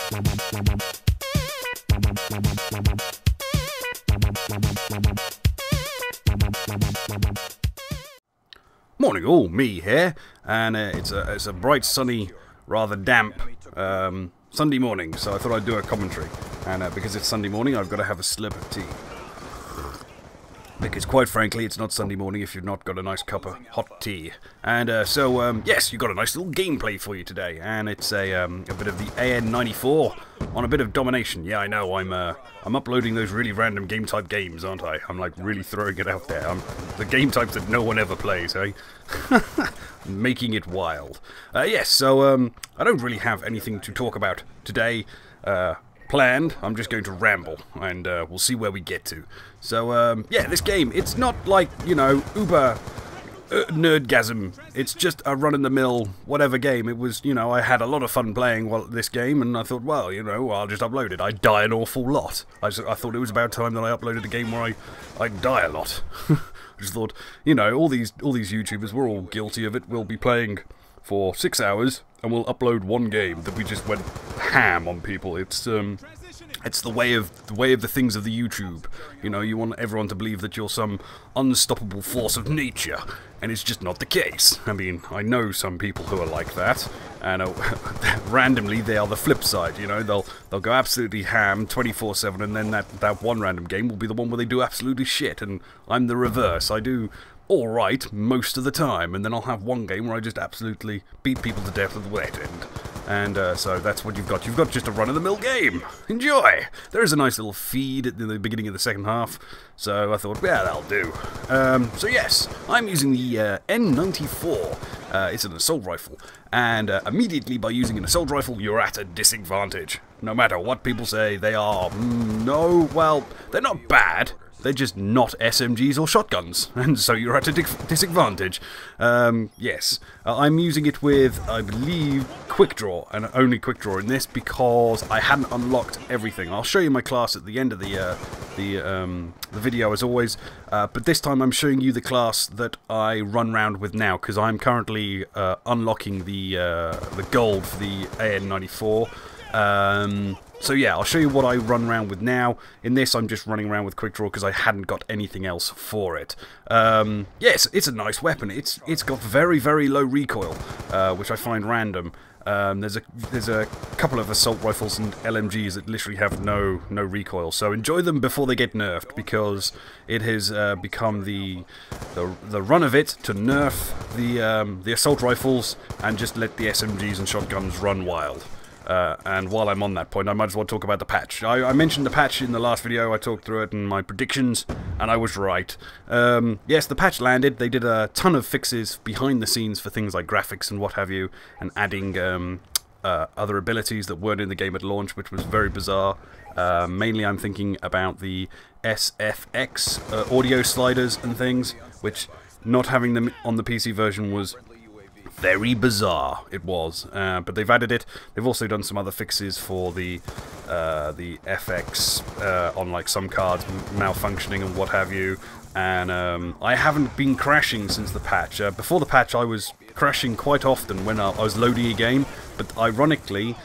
Morning all, me here, and it's a bright, sunny, rather damp Sunday morning, so I thought I'd do a commentary, and because it's Sunday morning I've got to have a slip of tea. Because quite frankly, it's not Sunday morning if you've not got a nice cup of hot tea. And yes, you've got a nice little gameplay for you today, and it's a bit of the An-94 on a bit of domination. Yeah, I know, I'm uploading those really random game type games, aren't I? I'm like really throwing it out there. I'm the game types that no one ever plays, eh? Making it wild. Yes, so I don't really have anything to talk about today. Planned. I'm just going to ramble, and we'll see where we get to. So, yeah, this game, it's not like, you know, uber nerdgasm. It's just a run-in-the-mill whatever game. It was, you know, I had a lot of fun playing this game, and I thought, well, you know, I'll just upload it. I die an awful lot. I thought it was about time that I uploaded a game where I die a lot. I just thought, you know, all these YouTubers, we're all guilty of it. We'll be playing for 6 hours, and we'll upload one game that we just went ham on people. It's the way of the things of the YouTube. You know, you want everyone to believe that you're some unstoppable force of nature, and it's just not the case. I mean, I know some people who are like that, and randomly they are the flip side. You know, they'll go absolutely ham 24/7, and then that one random game will be the one where they do absolutely shit. And I'm the reverse. I do alright most of the time, and then I'll have one game where I just absolutely beat people to death at the wet end. And so that's what you've got. You've got just a run-of-the-mill game. Enjoy! There is a nice little feed at the beginning of the second half, so I thought, yeah, that'll do. So yes, I'm using the N-94. It's an assault rifle, and immediately by using an assault rifle, you're at a disadvantage. No matter what people say, they are, well, they're not bad. They're just not SMGs or shotguns, and so you're at a disadvantage. Yes, I'm using it with, I believe, quick draw, and only quick draw in this because I hadn't unlocked everything. I'll show you my class at the end of the video as always, but this time I'm showing you the class that I run around with now because I'm currently unlocking the gold for the An-94. So yeah, I'll show you what I run around with now. In this, I'm just running around with quick draw because I hadn't got anything else for it. Yes, it's a nice weapon. It's got very, very low recoil, which I find random. There's a couple of assault rifles and LMGs that literally have no recoil. So enjoy them before they get nerfed, because it has become the run of it to nerf the assault rifles and just let the SMGs and shotguns run wild. And while I'm on that point, I might as well talk about the patch. I mentioned the patch in the last video. I talked through it and my predictions, and I was right. Yes, the patch landed. They did a ton of fixes behind the scenes for things like graphics and what have you, and adding other abilities that weren't in the game at launch, which was very bizarre. Mainly I'm thinking about the SFX audio sliders and things, which not having them on the PC version was very bizarre. It was, but they've added it. They've also done some other fixes for the FX on like some cards malfunctioning and what have you. And I haven't been crashing since the patch. Before the patch, I was crashing quite often when I was loading a game. But ironically,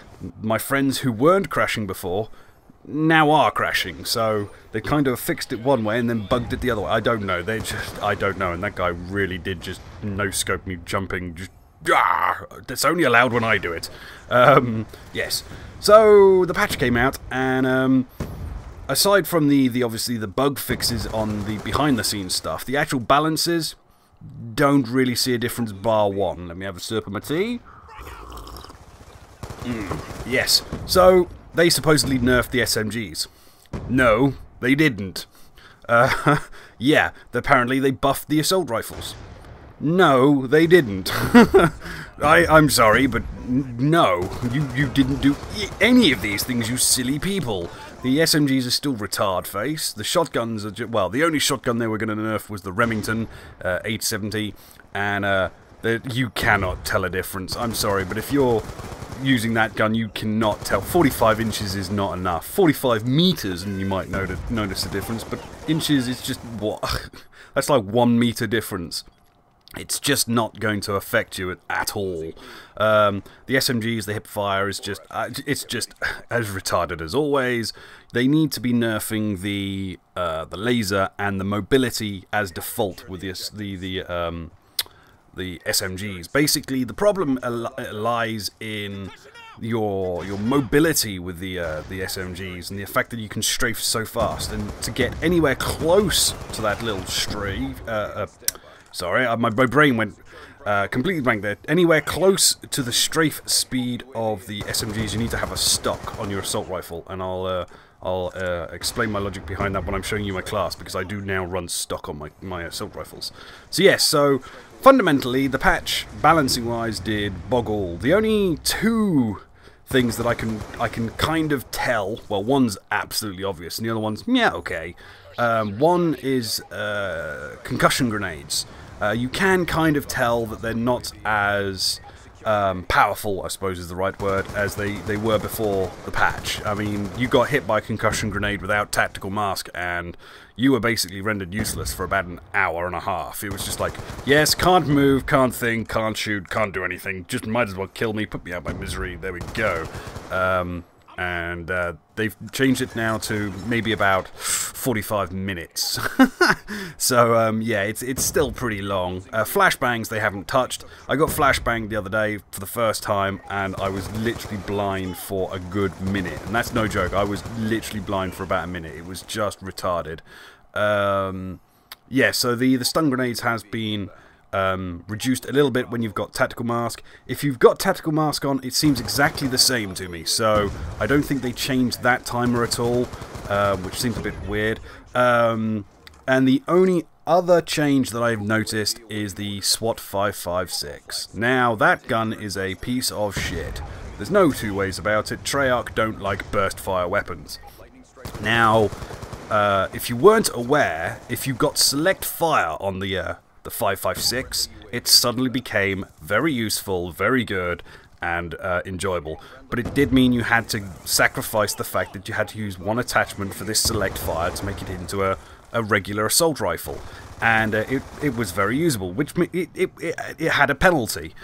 my friends who weren't crashing before now are crashing. So they kind of fixed it one way and then bugged it the other way. I don't know. I don't know. And that guy really did just no-scope me jumping. Just that's only allowed when I do it. Yes. So the patch came out, and aside from the obviously the bug fixes on the behind-the-scenes stuff, the actual balances don't really see a difference bar one. Let me have a sip of my tea. Yes. So they supposedly nerfed the SMGs. No, they didn't. Yeah. Apparently they buffed the assault rifles. No, they didn't. I'm sorry, but no, you didn't do any of these things, you silly people. The SMGs are still retard face. The shotguns are well, the only shotgun they were going to nerf was the Remington 870, and you cannot tell a difference. I'm sorry, but if you're using that gun, you cannot tell. 45 inches is not enough. 45 meters, and you might notice the difference, but inches is just what? That's like 1 meter difference. it's just not going to affect you at all. The SMGs, the hipfire is just, it's just as retarded as always. They need to be nerfing the laser and the mobility as default with the SMGs. Basically, the problem lies in your mobility with the SMGs and the fact that you can strafe so fast, and to get anywhere close to that little strafe. Sorry, my brain went completely blank there. Anywhere close to the strafe speed of the SMGs, you need to have a stock on your assault rifle, and I'll explain my logic behind that when I'm showing you my class, because I do now run stock on my assault rifles. So yes, so fundamentally the patch, balancing-wise, did boggle. The only two things that I can kind of tell, well, one's absolutely obvious, and the other one's, yeah, okay. One is concussion grenades. You can kind of tell that they're not as powerful, I suppose is the right word, as they were before the patch. I mean, you got hit by a concussion grenade without tactical mask, and you were basically rendered useless for about an hour and a half. It was just like, yes, can't move, can't think, can't shoot, can't do anything, just might as well kill me, put me out my misery, there we go. And they've changed it now to maybe about 45 minutes. So yeah, it's still pretty long. Flashbangs they haven't touched. I got flashbanged the other day for the first time, and I was literally blind for a good minute, and that's no joke. I was literally blind for about a minute. It was just retarded. Yeah, so the stun grenades has been reduced a little bit when you've got tactical mask. If you've got tactical mask on, it seems exactly the same to me, so I don't think they changed that timer at all, which seems a bit weird. And the only other change that I've noticed is the SWAT 556. Now, that gun is a piece of shit. There's no two ways about it. Treyarch don't like burst fire weapons. Now, if you weren't aware, if you got select fire on the 556, it suddenly became very useful, very good, and enjoyable. But it did mean you had to sacrifice the fact that you had to use one attachment for this select fire to make it into a regular assault rifle. And it was very usable, which it had a penalty.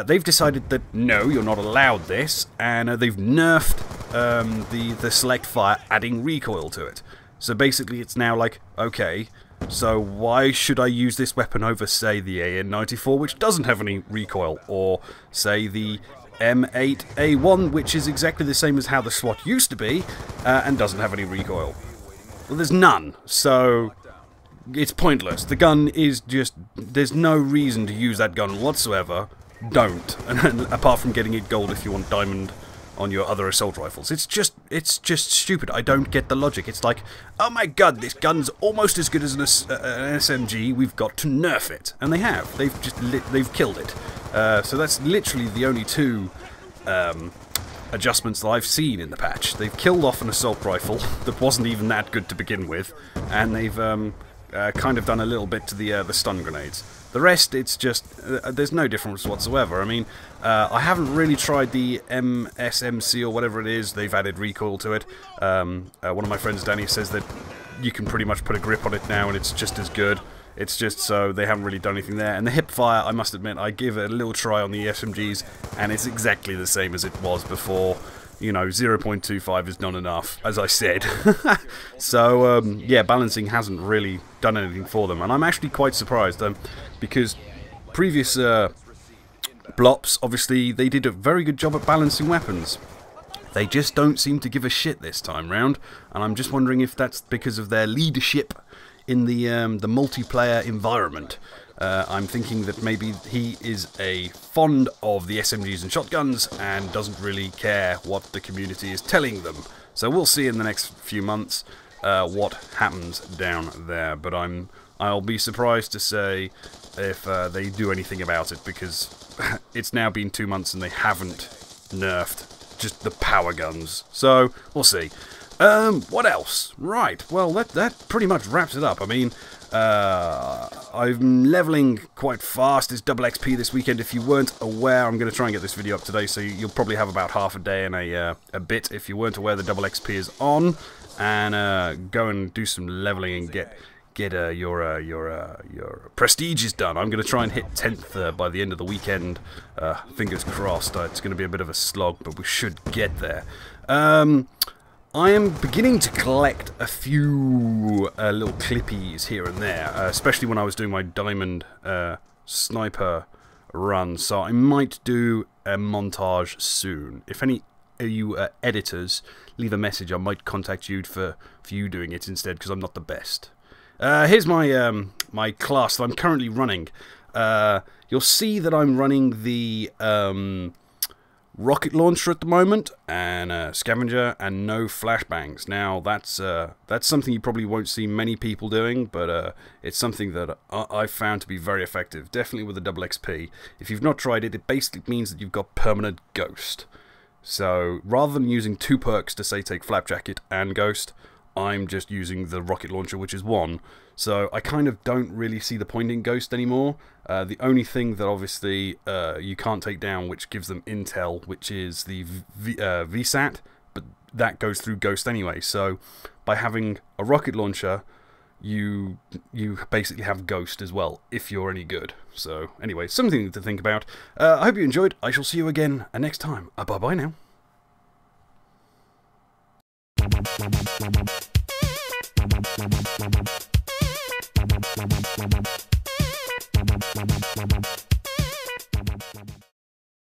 They've decided that no, you're not allowed this, and they've nerfed the select fire, adding recoil to it. So basically it's now like, okay, so why should I use this weapon over, say, the An-94, which doesn't have any recoil, or, say, the M8A1, which is exactly the same as how the SWAT used to be, and doesn't have any recoil? Well, there's none, so it's pointless. The gun is just, there's no reason to use that gun whatsoever. Don't, apart from getting it gold if you want diamond on your other assault rifles. It's just stupid. I don't get the logic. It's like, oh my god, this gun's almost as good as an SMG. We've got to nerf it, and they have. They've killed it. So that's literally the only two adjustments that I've seen in the patch. They've killed off an assault rifle that wasn't even that good to begin with, and they've kind of done a little bit to the stun grenades. The rest, it's just, there's no difference whatsoever. I mean, I haven't really tried the MSMC or whatever it is. They've added recoil to it. One of my friends, Danny, says that you can pretty much put a grip on it now and it's just as good. It's just so they haven't really done anything there. And the hip fire, I must admit, I give it a little try on the SMGs, and it's exactly the same as it was before. You know, 0.25 is not enough, as I said. So, yeah, balancing hasn't really done anything for them. And I'm actually quite surprised, because previous Blops, obviously, they did a very good job at balancing weapons. They just don't seem to give a shit this time round. And I'm just wondering if that's because of their leadership in the multiplayer environment. I'm thinking that maybe he is fond of the SMGs and shotguns and doesn't really care what the community is telling them. So we'll see in the next few months what happens down there. But I'll be surprised to say if they do anything about it, because it's now been 2 months and they haven't nerfed just the power guns. So we'll see. What else? Right, well, that pretty much wraps it up. I mean, I'm leveling quite fast. It's double XP this weekend. If you weren't aware, I'm going to try and get this video up today, so you'll probably have about half a day and a bit. If you weren't aware, the double XP is on, and go and do some leveling and get get your prestiges done. I'm going to try and hit 10th by the end of the weekend. Fingers crossed. It's going to be a bit of a slog, but we should get there. I am beginning to collect a few little clippies here and there, especially when I was doing my diamond sniper run, so I might do a montage soon. If any of you editors leave a message, I might contact you for you doing it instead, because I'm not the best. Here's my my class that I'm currently running. You'll see that I'm running the rocket launcher at the moment, and scavenger, and no flashbangs. Now that's something you probably won't see many people doing, but it's something that I've found to be very effective. Definitely with the double XP. If you've not tried it, it basically means that you've got permanent ghost. So rather than using 2 perks to say take flapjacket and ghost, I'm just using the rocket launcher, which is 1. So I kind of don't really see the point in ghost anymore. The only thing that obviously you can't take down, which gives them intel, which is the VSAT, but that goes through ghost anyway. So by having a rocket launcher, you basically have ghost as well, if you're any good. So anyway, something to think about. I hope you enjoyed. I shall see you again next time. Bye bye now.